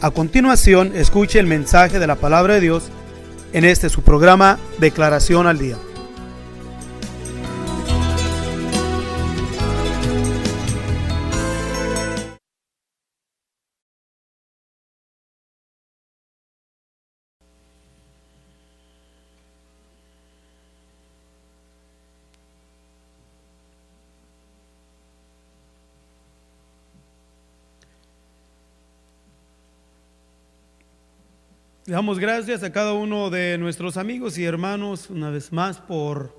A continuación, escuche el mensaje de la palabra de Dios en su programa Declaración al Día. Le damos gracias a cada uno de nuestros amigos y hermanos una vez más por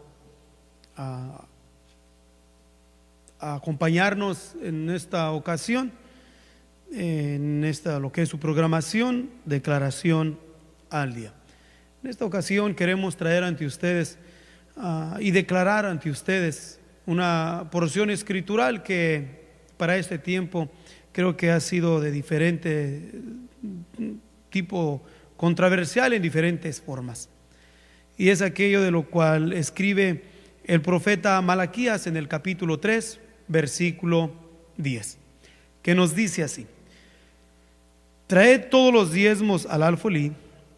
acompañarnos en esta ocasión, en lo que es su programación, Declaración al Día. En esta ocasión queremos traer ante ustedes y declarar ante ustedes una porción escritural que para este tiempo creo que ha sido de diferente tipo, controversial en diferentes formas, y es aquello de lo cual escribe el profeta Malaquías en el capítulo 3, versículo 10, que nos dice así: traed todos los diezmos al alfolí,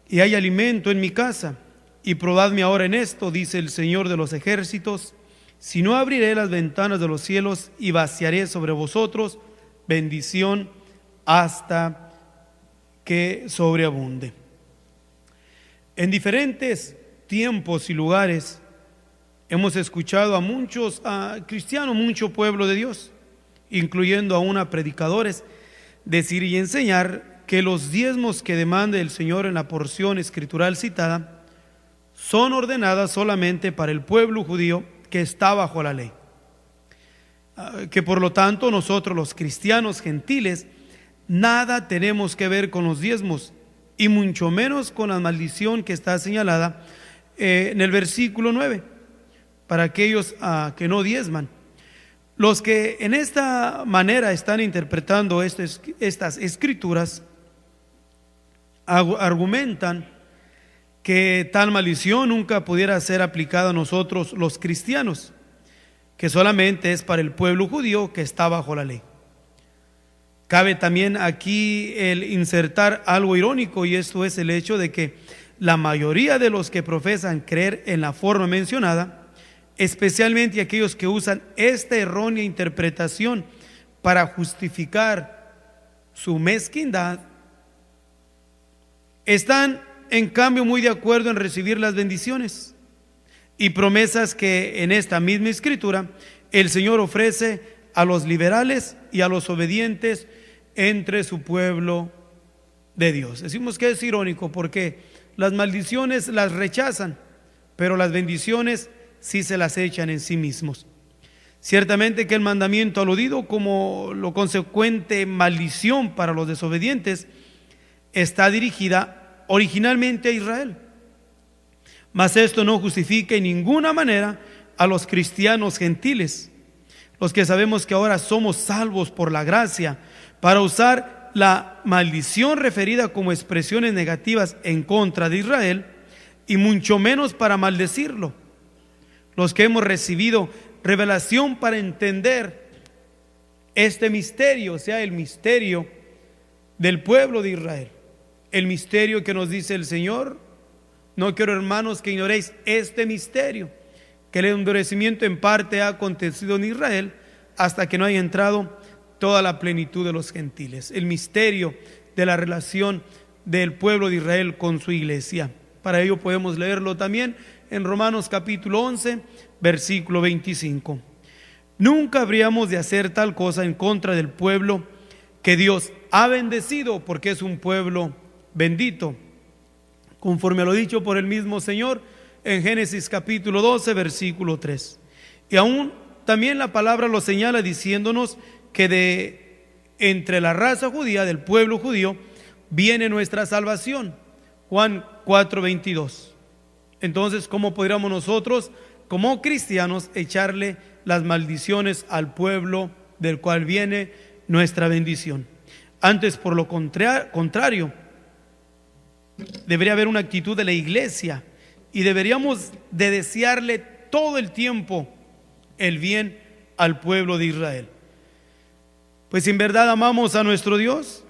y hay alimento en mi casa, y probadme ahora en esto, dice el Señor de los ejércitos, si no abriré las ventanas de los cielos y vaciaré sobre vosotros bendición hasta que sobreabunde. En diferentes tiempos y lugares hemos escuchado a muchos cristianos, mucho pueblo de Dios, incluyendo aún a predicadores, decir y enseñar que los diezmos que demanda el Señor en la porción escritural citada son ordenadas solamente para el pueblo judío que está bajo la ley, que por lo tanto nosotros los cristianos gentiles nada tenemos que ver con los diezmos, y mucho menos con la maldición que está señalada en el versículo 9, para aquellos que no diezman. Los que en esta manera están interpretando estas escrituras argumentan que tal maldición nunca pudiera ser aplicada a nosotros los cristianos, que solamente es para el pueblo judío que está bajo la ley. Cabe también aquí el insertar algo irónico, y esto es el hecho de que la mayoría de los que profesan creer en la forma mencionada, especialmente aquellos que usan esta errónea interpretación para justificar su mezquindad, están en cambio muy de acuerdo en recibir las bendiciones y promesas que en esta misma escritura el Señor ofrece a los liberales y a los obedientes entre su pueblo de Dios. Decimos que es irónico porque las maldiciones las rechazan, pero las bendiciones sí se las echan en sí mismos. Ciertamente que el mandamiento aludido como lo consecuente maldición para los desobedientes está dirigida originalmente a Israel, mas esto no justifica en ninguna manera a los cristianos gentiles, los que sabemos que ahora somos salvos por la gracia, para usar la maldición referida como expresiones negativas en contra de Israel, y mucho menos para maldecirlo. Los que hemos recibido revelación para entender este misterio, o sea, el misterio del pueblo de Israel, el misterio que nos dice el Señor: no quiero, hermanos, que ignoréis este misterio, que el endurecimiento en parte ha acontecido en Israel hasta que no haya entrado toda la plenitud de los gentiles. El misterio de la relación del pueblo de Israel con su iglesia. Para ello podemos leerlo también en Romanos capítulo 11, versículo 25. Nunca habríamos de hacer tal cosa en contra del pueblo que Dios ha bendecido, porque es un pueblo bendito, conforme a lo dicho por el mismo Señor en Génesis capítulo 12, versículo 3. Y aún también la palabra lo señala diciéndonos que de entre la raza judía, del pueblo judío, viene nuestra salvación. Juan 4:22. Entonces, ¿cómo podríamos nosotros, como cristianos, echarle las maldiciones al pueblo del cual viene nuestra bendición? Antes, por lo contrario, debería haber una actitud de la iglesia, y deberíamos de desearle todo el tiempo el bien al pueblo de Israel. Pues si en verdad amamos a nuestro Dios,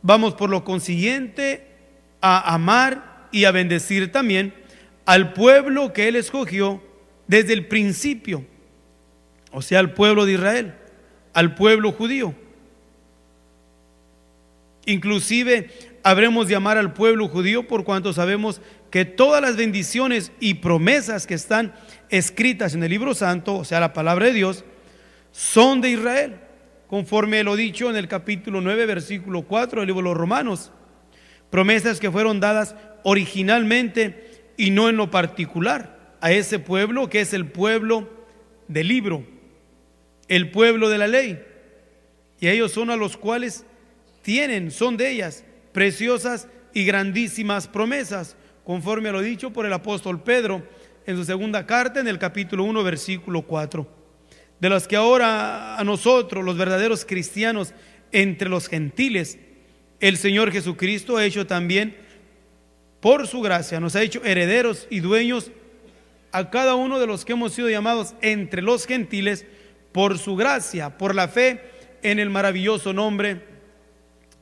Vamos por lo consiguiente a amar y a bendecir también al pueblo que Él escogió desde el principio, o sea, al pueblo de Israel, al pueblo judío. Inclusive habremos de amar al pueblo judío por cuanto sabemos que todas las bendiciones y promesas que están escritas en el libro santo, o sea, la palabra de Dios, son de Israel, conforme lo dicho en el capítulo 9, versículo 4 del libro de los Romanos. Promesas que fueron dadas originalmente y no en lo particular a ese pueblo que es el pueblo del libro, el pueblo de la ley. Y ellos son a los cuales son de ellas preciosas y grandísimas promesas, conforme a lo dicho por el apóstol Pedro en su segunda carta en el capítulo 1, versículo 4. De las que ahora a nosotros, los verdaderos cristianos entre los gentiles, el Señor Jesucristo ha hecho también por su gracia, nos ha hecho herederos y dueños a cada uno de los que hemos sido llamados entre los gentiles por su gracia, por la fe en el maravilloso nombre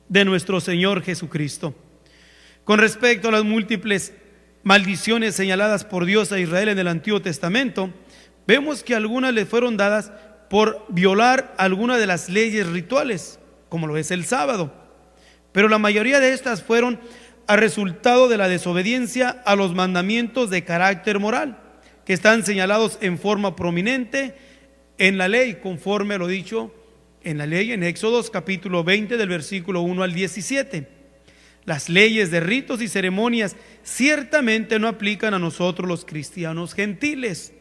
de nuestro Señor Jesucristo. Con respecto a las múltiples maldiciones señaladas por Dios a Israel en el Antiguo Testamento, vemos que algunas le fueron dadas por violar alguna de las leyes rituales, como lo es el sábado, pero la mayoría de estas fueron a resultado de la desobediencia a los mandamientos de carácter moral, que están señalados en forma prominente en la ley, conforme a lo dicho en la ley en Éxodo capítulo 20 del versículo 1 al 17. Las leyes de ritos y ceremonias ciertamente no aplican a nosotros los cristianos gentiles,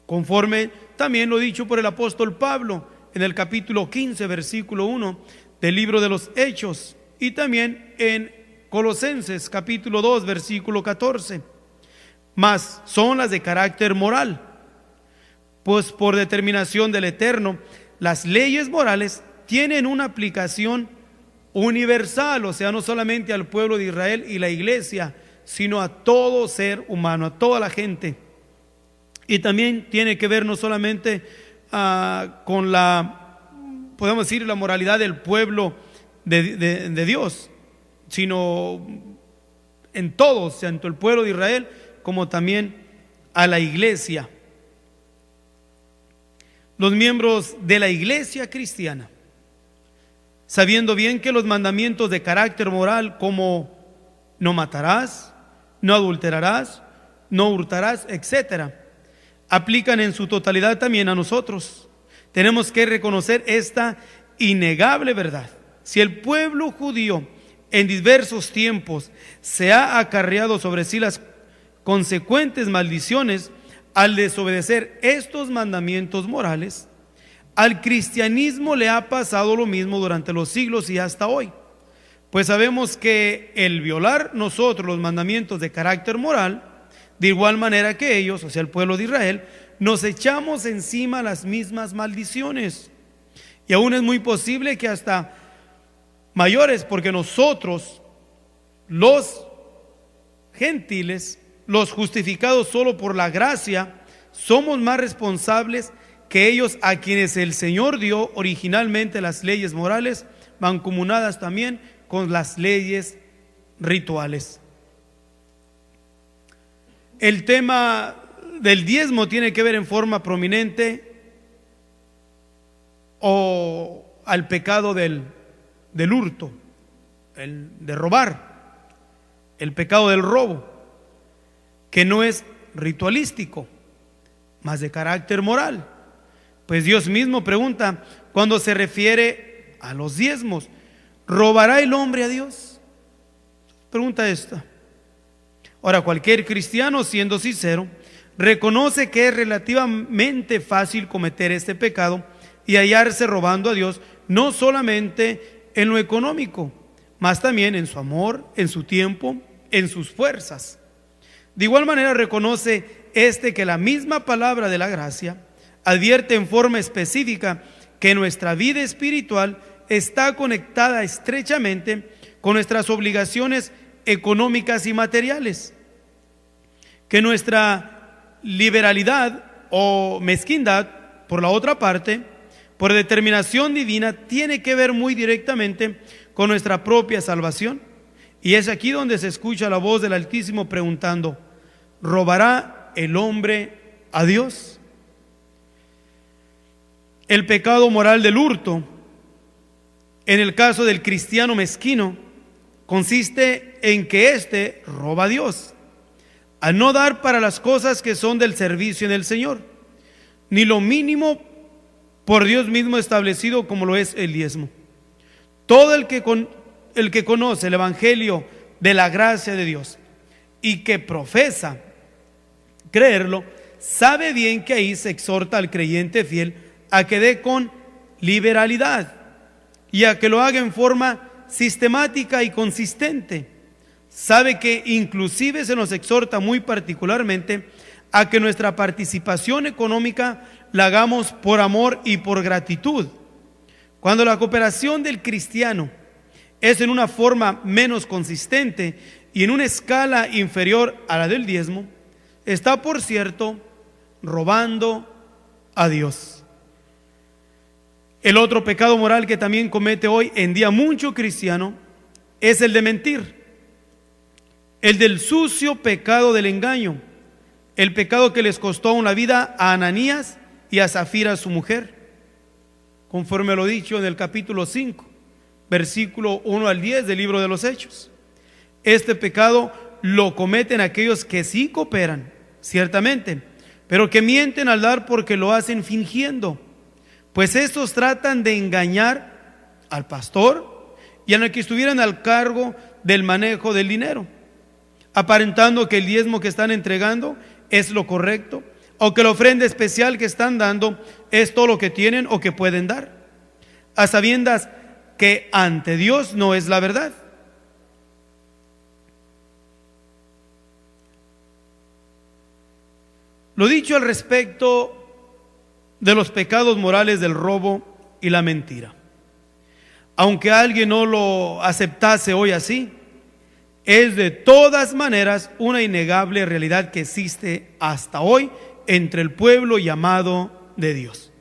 conforme también lo dicho por el apóstol Pablo en el capítulo 15 versículo 1 del libro de los Hechos, y también en Colosenses capítulo 2 versículo 14. Mas son las de carácter moral, pues por determinación del Eterno las leyes morales tienen una aplicación universal, o sea, no solamente al pueblo de Israel y la iglesia, sino a todo ser humano, a toda la gente. Y también tiene que ver no solamente con la, podemos decir, la moralidad del pueblo de Dios, sino en todos, tanto el pueblo de Israel como también a la iglesia. Los miembros de la iglesia cristiana, sabiendo bien que los mandamientos de carácter moral como no matarás, no adulterarás, no hurtarás, etcétera, aplican en su totalidad también a nosotros. Tenemos que reconocer esta innegable verdad. Si el pueblo judío en diversos tiempos se ha acarreado sobre sí las consecuentes maldiciones al desobedecer estos mandamientos morales, al cristianismo le ha pasado lo mismo durante los siglos y hasta hoy. Pues sabemos que el violar nosotros los mandamientos de carácter moral, de igual manera que ellos, o sea el pueblo de Israel, nos echamos encima las mismas maldiciones. Y aún es muy posible que hasta mayores, porque nosotros, los gentiles, los justificados solo por la gracia, somos más responsables que ellos, a quienes el Señor dio originalmente las leyes morales, mancomunadas también con las leyes rituales. El tema del diezmo tiene que ver en forma prominente al pecado del hurto, el de robar, el pecado del robo, que no es ritualístico, más de carácter moral. Pues Dios mismo pregunta cuando se refiere a los diezmos: ¿robará el hombre a Dios? Pregunta esta. Ahora, cualquier cristiano, siendo sincero, reconoce que es relativamente fácil cometer este pecado y hallarse robando a Dios, no solamente en lo económico, mas también en su amor, en su tiempo, en sus fuerzas. De igual manera reconoce que la misma palabra de la gracia advierte en forma específica que nuestra vida espiritual está conectada estrechamente con nuestras obligaciones económicas y materiales, que nuestra liberalidad o mezquindad, por la otra parte, por determinación divina, tiene que ver muy directamente con nuestra propia salvación? Y es aquí donde se escucha la voz del Altísimo preguntando: ¿robará el hombre a Dios? El pecado moral del hurto, en el caso del cristiano mezquino, consiste en que éste roba a Dios, al no dar para las cosas que son del servicio en el Señor, ni lo mínimo por Dios mismo establecido como lo es el diezmo. Todo el que conoce el Evangelio de la gracia de Dios y que profesa creerlo, sabe bien que ahí se exhorta al creyente fiel a que dé con liberalidad y a que lo haga en forma sistemática y consistente. Sabe que inclusive se nos exhorta muy particularmente a que nuestra participación económica la hagamos por amor y por gratitud. Cuando la cooperación del cristiano es en una forma menos consistente y en una escala inferior a la del diezmo, está, por cierto, robando a Dios. El otro pecado moral que también comete hoy en día mucho cristiano es el de mentir, el del sucio pecado del engaño, el pecado que les costó una vida a Ananías y a Zafira, su mujer, conforme lo dicho en el capítulo 5, versículo 1 al 10 del libro de los Hechos. Este pecado lo cometen aquellos que sí cooperan, ciertamente, pero que mienten al dar porque lo hacen fingiendo, pues estos tratan de engañar al pastor y a los que estuvieran al cargo del manejo del dinero, aparentando que el diezmo que están entregando es lo correcto, o que la ofrenda especial que están dando es todo lo que tienen o que pueden dar, a sabiendas que ante Dios no es la verdad. Lo dicho al respecto de los pecados morales del robo y la mentira, aunque alguien no lo aceptase hoy así, es de todas maneras una innegable realidad que existe hasta hoy entre el pueblo llamado de Dios.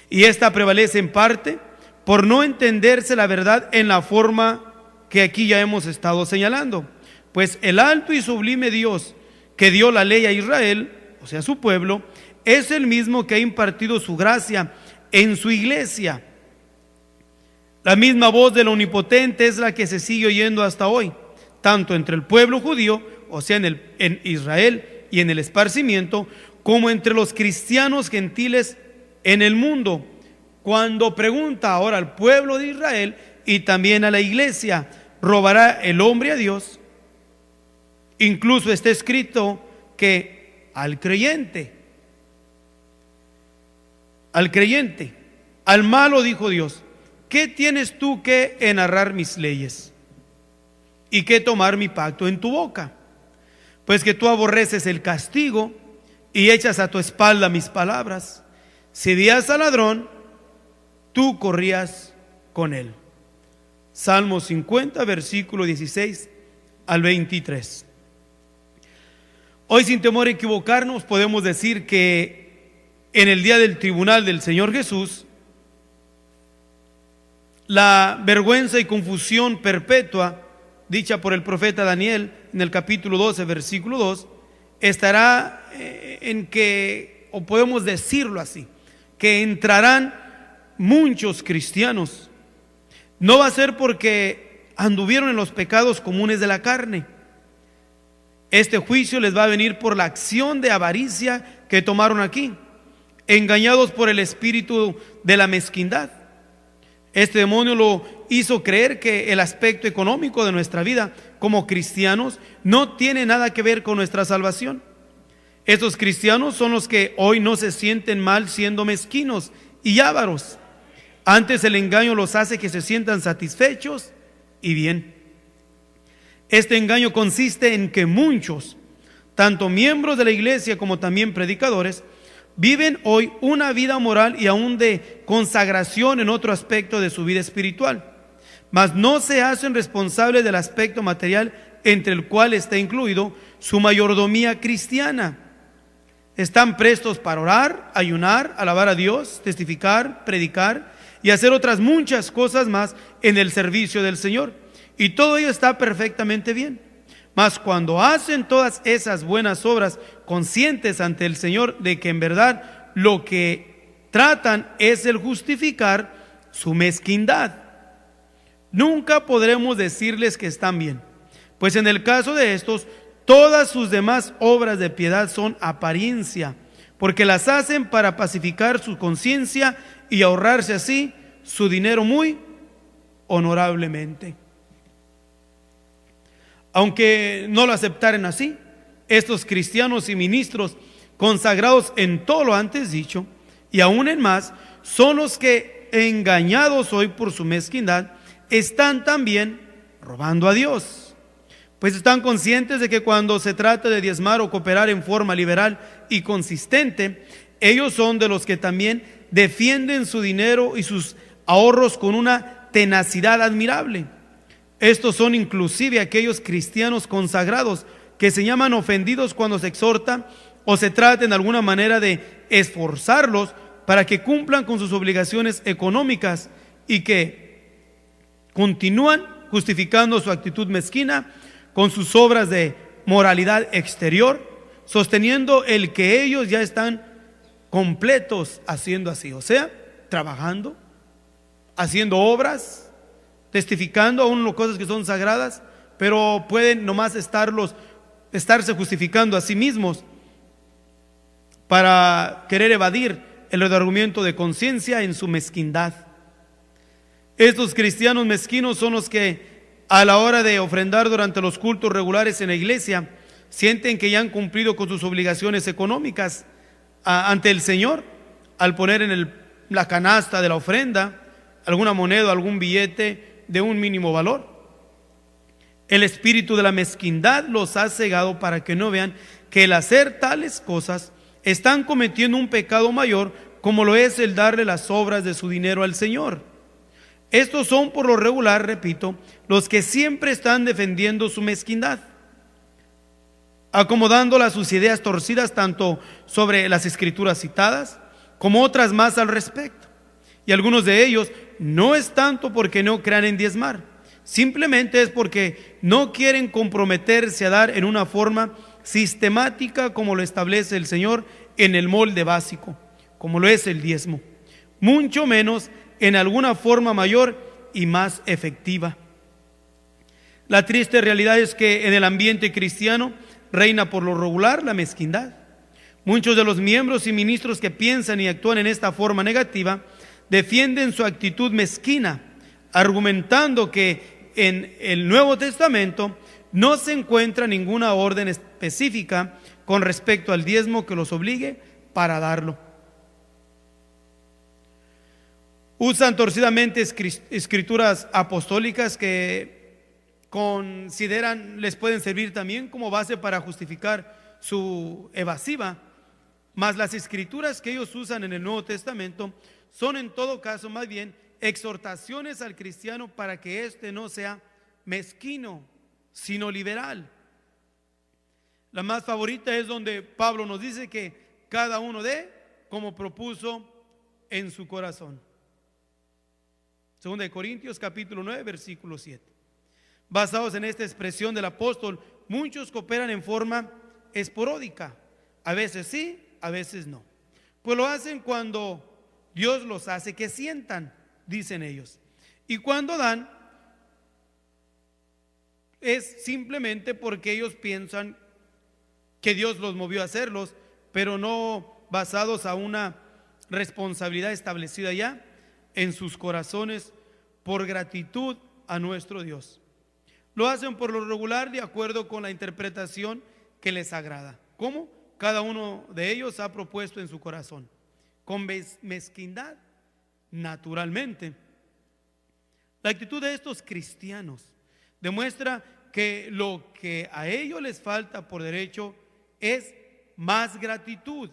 Y esta prevalece en parte por no entenderse la verdad en la forma que aquí ya hemos estado señalando, pues el alto y sublime Dios que dio la ley a Israel, o sea, su pueblo, es el mismo que ha impartido su gracia en su iglesia. La misma voz del Omnipotente es la que se sigue oyendo hasta hoy, tanto entre el pueblo judío, o sea, en Israel y en el esparcimiento, como entre los cristianos gentiles en el mundo, cuando pregunta ahora al pueblo de Israel y también a la iglesia: ¿robará el hombre a Dios? Incluso está escrito que al creyente, al malo dijo Dios: ¿qué tienes tú que enarrar mis leyes y que tomar mi pacto en tu boca? Pues que tú aborreces el castigo y echas a tu espalda mis palabras. Si días al ladrón, tú corrías con él. Salmo 50, versículo 16 al 23. Hoy, sin temor a equivocarnos, podemos decir que en el día del tribunal del Señor Jesús, la vergüenza y confusión perpetua dicha por el profeta Daniel en el capítulo 12, versículo 2, estará en que, o podemos decirlo así, que entrarán muchos cristianos. No va a ser porque anduvieron en los pecados comunes de la carne. Este juicio les va a venir por la acción de avaricia que tomaron aquí, engañados por el espíritu de la mezquindad. Este demonio lo hizo creer que el aspecto económico de nuestra vida como cristianos no tiene nada que ver con nuestra salvación. Estos cristianos son los que hoy no se sienten mal siendo mezquinos y ávaros. Antes el engaño los hace que se sientan satisfechos y bien. Este engaño consiste en que muchos, tanto miembros de la iglesia como también predicadores, viven hoy una vida moral y aún de consagración en otro aspecto de su vida espiritual, mas no se hacen responsables del aspecto material entre el cual está incluido su mayordomía cristiana. Están prestos para orar, ayunar, alabar a Dios, testificar, predicar y hacer otras muchas cosas más en el servicio del Señor. Y todo ello está perfectamente bien. Mas cuando hacen todas esas buenas obras conscientes ante el Señor de que en verdad lo que tratan es el justificar su mezquindad, nunca podremos decirles que están bien, pues en el caso de estos, todas sus demás obras de piedad son apariencia, porque las hacen para pacificar su conciencia y ahorrarse así su dinero muy honorablemente. Aunque no lo aceptaran así, estos cristianos y ministros consagrados en todo lo antes dicho, y aún en más, son los que, engañados hoy por su mezquindad, están también robando a Dios, pues están conscientes de que cuando se trata de diezmar o cooperar en forma liberal y consistente, ellos son de los que también defienden su dinero y sus ahorros con una tenacidad admirable. Estos son inclusive aquellos cristianos consagrados que se llaman ofendidos cuando se exhorta o se trata de alguna manera de esforzarlos para que cumplan con sus obligaciones económicas y que continúan justificando su actitud mezquina con sus obras de moralidad exterior, sosteniendo el que ellos ya están completos haciendo así, o sea, trabajando, haciendo obras, testificando aún las cosas que son sagradas, pero pueden nomás estarse justificando a sí mismos para querer evadir el redargüimiento de conciencia en su mezquindad. Estos cristianos mezquinos son los que a la hora de ofrendar durante los cultos regulares en la iglesia sienten que ya han cumplido con sus obligaciones económicas ante el Señor al poner en la canasta de la ofrenda alguna moneda, algún billete de un mínimo valor. El espíritu de la mezquindad los ha cegado para que no vean que el hacer tales cosas están cometiendo un pecado mayor, como lo es el darle las obras de su dinero al Señor. Estos son por lo regular, repito, los que siempre están defendiendo su mezquindad, acomodándola a sus ideas torcidas tanto sobre las escrituras citadas como otras más al respecto. Y algunos de ellos no es tanto porque no crean en diezmar, simplemente es porque no quieren comprometerse a dar en una forma sistemática como lo establece el Señor en el molde básico, como lo es el diezmo, mucho menos en alguna forma mayor y más efectiva. La triste realidad es que en el ambiente cristiano reina por lo regular la mezquindad. Muchos de los miembros y ministros que piensan y actúan en esta forma negativa defienden su actitud mezquina, argumentando que en el Nuevo Testamento no se encuentra ninguna orden específica con respecto al diezmo que los obligue para darlo. Usan torcidamente escrituras apostólicas que consideran les pueden servir también como base para justificar su evasiva, mas las escrituras que ellos usan en el Nuevo Testamento son en todo caso más bien exhortaciones al cristiano para que éste no sea mezquino, sino liberal. La más favorita es donde Pablo nos dice que cada uno dé como propuso en su corazón. 2 Corintios capítulo 9 versículo 7. Basados en esta expresión del apóstol, muchos cooperan en forma esporádica, a veces sí, a veces no. Pues lo hacen cuando Dios los hace que sientan, dicen ellos. Y cuando dan, es simplemente porque ellos piensan que Dios los movió a hacerlos, pero no basados a una responsabilidad establecida ya en sus corazones por gratitud a nuestro Dios. Lo hacen por lo regular de acuerdo con la interpretación que les agrada, como cada uno de ellos ha propuesto en su corazón, con mezquindad, naturalmente. La actitud de estos cristianos demuestra que lo que a ellos les falta por derecho es más gratitud,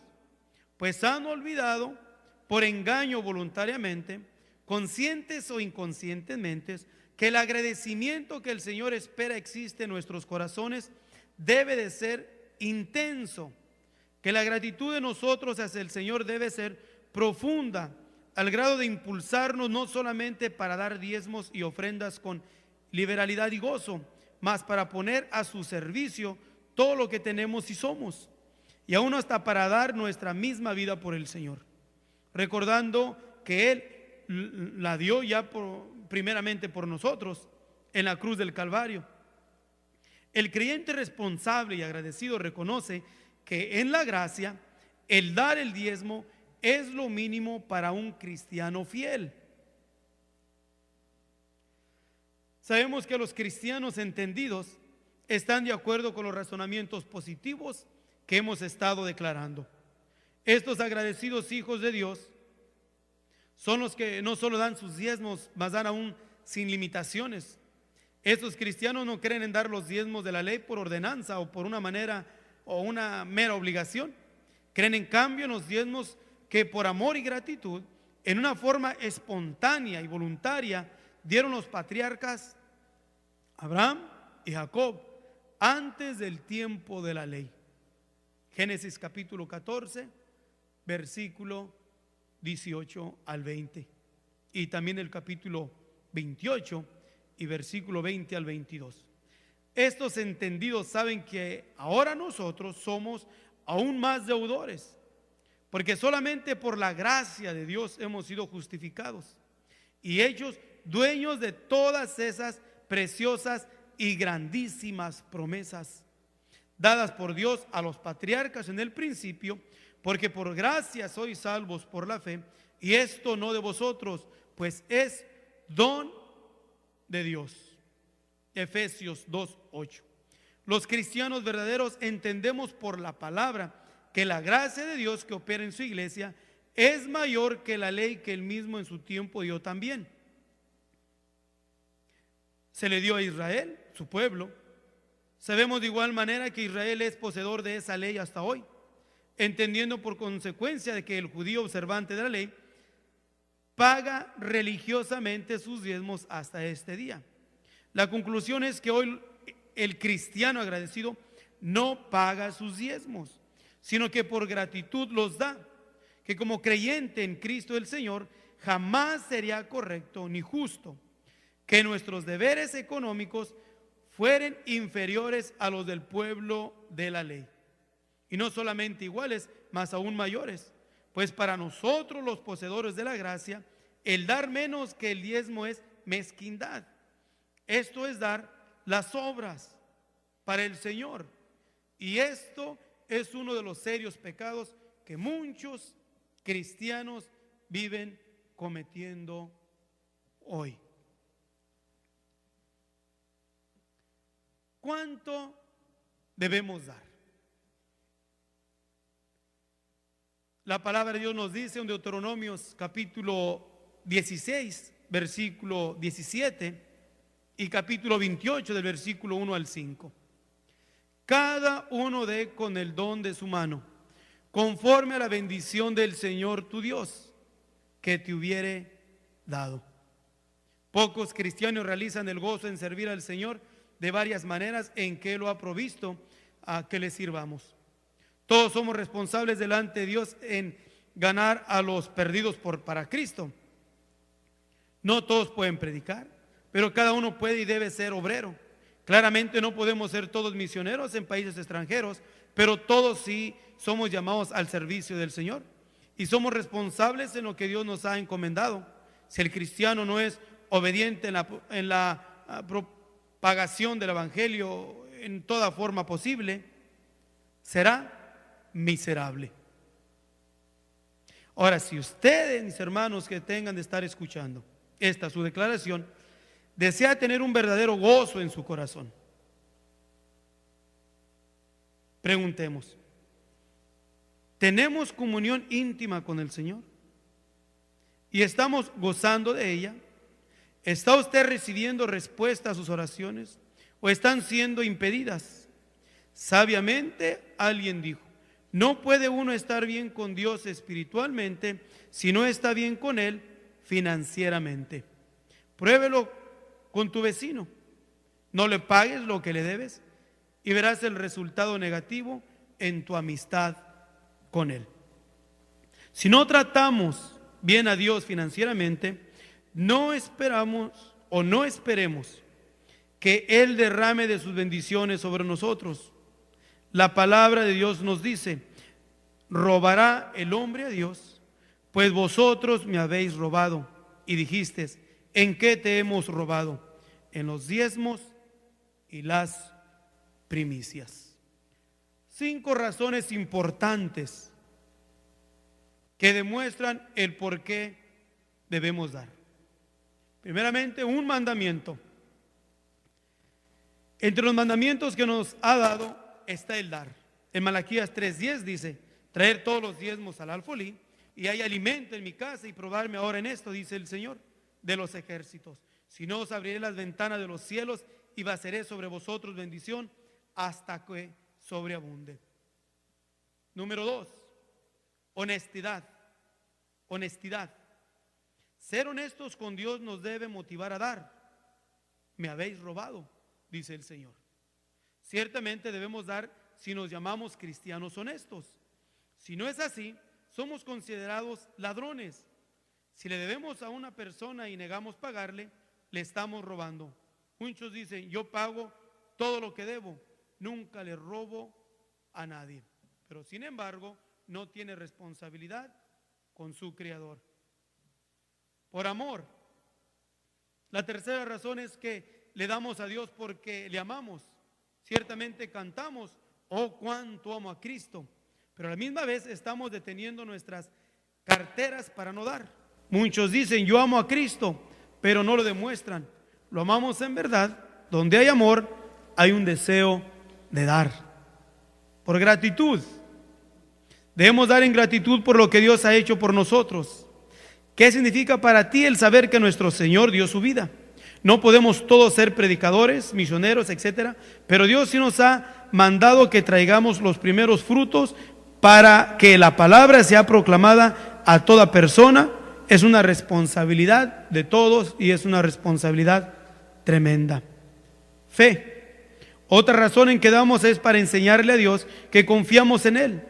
pues han olvidado por engaño voluntariamente, conscientes o inconscientemente, que el agradecimiento que el Señor espera existe en nuestros corazones debe de ser intenso, que la gratitud de nosotros hacia el Señor debe ser profunda, al grado de impulsarnos no solamente para dar diezmos y ofrendas con liberalidad y gozo, mas para poner a su servicio todo lo que tenemos y somos, y aún hasta para dar nuestra misma vida por el Señor, recordando que Él la dio ya primeramente por nosotros en la cruz del Calvario. El creyente responsable y agradecido reconoce que en la gracia el dar el diezmo es lo mínimo para un cristiano fiel. Sabemos que los cristianos entendidos están de acuerdo con los razonamientos positivos que hemos estado declarando. Estos agradecidos hijos de Dios son los que no solo dan sus diezmos, mas dan aún sin limitaciones. Estos cristianos no creen en dar los diezmos de la ley por ordenanza o por una manera o una mera obligación. Creen en cambio en los diezmos que por amor y gratitud, en una forma espontánea y voluntaria, dieron los patriarcas Abraham y Jacob antes del tiempo de la ley. Génesis capítulo 14, versículo 18 al 20. Y también el capítulo 28 y versículo 20 al 22. Estos entendidos saben que ahora nosotros somos aún más deudores, porque solamente por la gracia de Dios hemos sido justificados y hechos dueños de todas esas preciosas y grandísimas promesas dadas por Dios a los patriarcas en el principio, porque por gracia sois salvos por la fe, y esto no de vosotros, pues es don de Dios. Efesios 2:8. Los cristianos verdaderos entendemos por la palabra que la gracia de Dios que opera en su iglesia es mayor que la ley que él mismo en su tiempo dio también. Se le dio a Israel, su pueblo. Sabemos de igual manera que Israel es poseedor de esa ley hasta hoy, entendiendo por consecuencia de que el judío observante de la ley paga religiosamente sus diezmos hasta este día. La conclusión es que hoy el cristiano agradecido no paga sus diezmos, sino que por gratitud los da, que como creyente en Cristo el Señor jamás sería correcto ni justo que nuestros deberes económicos fueren inferiores a los del pueblo de la ley, y no solamente iguales, mas aún mayores, pues para nosotros los poseedores de la gracia, el dar menos que el diezmo es mezquindad. Esto es dar las obras para el Señor, y esto es uno de los serios pecados que muchos cristianos viven cometiendo hoy. ¿Cuánto debemos dar? La palabra de Dios nos dice en Deuteronomios capítulo 16, versículo 17 y capítulo 28 del versículo 1 al 5. Cada uno dé con el don de su mano, conforme a la bendición del Señor tu Dios, que te hubiere dado. Pocos cristianos realizan el gozo en servir al Señor de varias maneras en que lo ha provisto a que le sirvamos. Todos somos responsables delante de Dios en ganar a los perdidos para Cristo. No todos pueden predicar, pero cada uno puede y debe ser obrero. Claramente no podemos ser todos misioneros en países extranjeros, pero todos sí somos llamados al servicio del Señor y somos responsables en lo que Dios nos ha encomendado. Si el cristiano no es obediente en la propagación del evangelio en toda forma posible, será miserable. Ahora, si ustedes, mis hermanos, que tengan de estar escuchando esta su declaración, desea tener un verdadero gozo en su corazón, preguntemos: ¿tenemos comunión íntima con el Señor? ¿Y estamos gozando de ella? ¿Está usted recibiendo respuesta a sus oraciones o están siendo impedidas? Sabiamente alguien dijo: no puede uno estar bien con Dios espiritualmente si no está bien con Él financieramente. Pruébelo con tu vecino. No le pagues lo que le debes y verás el resultado negativo en tu amistad con él. Si no tratamos bien a Dios financieramente, no esperemos que Él derrame de sus bendiciones sobre nosotros. La palabra de Dios nos dice: ¿robará el hombre a Dios? Pues vosotros me habéis robado. Y dijisteis: ¿en qué te hemos robado? En los diezmos y las primicias. 5 razones importantes que demuestran el por qué debemos dar. Primeramente, un mandamiento. Entre los mandamientos que nos ha dado está el dar. En Malaquías 3:10 dice: traer todos los diezmos al alfolí, y hay alimento en mi casa, y probarme ahora en esto, dice el Señor de los ejércitos. Si no, os abriré las ventanas de los cielos y vaciaré sobre vosotros bendición hasta que sobreabunde. Número 2, honestidad. Honestidad. Ser honestos con Dios nos debe motivar a dar. Me habéis robado, dice el Señor. Ciertamente debemos dar si nos llamamos cristianos honestos. Si no es así, somos considerados ladrones. Si le debemos a una persona y negamos pagarle, le estamos robando. Muchos dicen: yo pago todo lo que debo, nunca le robo a nadie. Pero sin embargo, no tiene responsabilidad con su Creador. Por amor. La tercera razón es que le damos a Dios porque le amamos. Ciertamente cantamos: oh, cuánto amo a Cristo. Pero a la misma vez estamos deteniendo nuestras carteras para no dar. Muchos dicen: yo amo a Cristo, pero no lo demuestran. Lo amamos en verdad. Donde hay amor, hay un deseo de dar. Por gratitud. Debemos dar en gratitud por lo que Dios ha hecho por nosotros. ¿Qué significa para ti el saber que nuestro Señor dio su vida? No podemos todos ser predicadores, misioneros, etcétera, pero Dios sí nos ha mandado que traigamos los primeros frutos para que la palabra sea proclamada a toda persona. Es una responsabilidad de todos y es una responsabilidad tremenda. Fe. Otra razón en que damos es para enseñarle a Dios que confiamos en Él.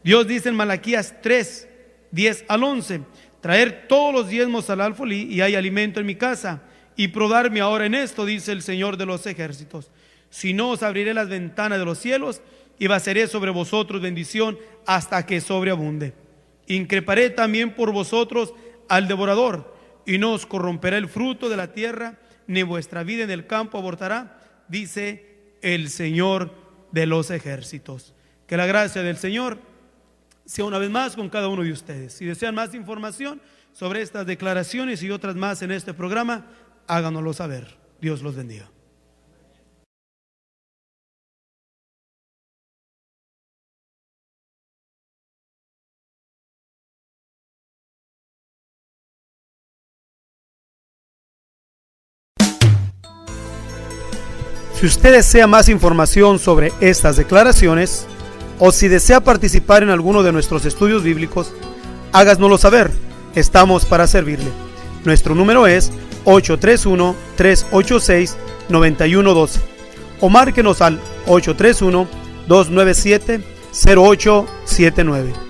Dios dice en Malaquías 3:10-11: traer todos los diezmos al alfolí, y hay alimento en mi casa, y probarme ahora en esto, dice el Señor de los ejércitos. Si no, os abriré las ventanas de los cielos y vaciaré sobre vosotros bendición hasta que sobreabunde. Increparé también por vosotros al devorador, y no os corromperá el fruto de la tierra, ni vuestra vida en el campo abortará, dice el Señor de los ejércitos. Que la gracia del Señor sea una vez más con cada uno de ustedes. Si desean más información sobre estas declaraciones y otras más en este programa, háganoslo saber. Dios los bendiga. Si usted desea más información sobre estas declaraciones, o si desea participar en alguno de nuestros estudios bíblicos, háganoslo saber. Estamos para servirle. Nuestro número es 831-386-9112 o márquenos al 831-297-0879.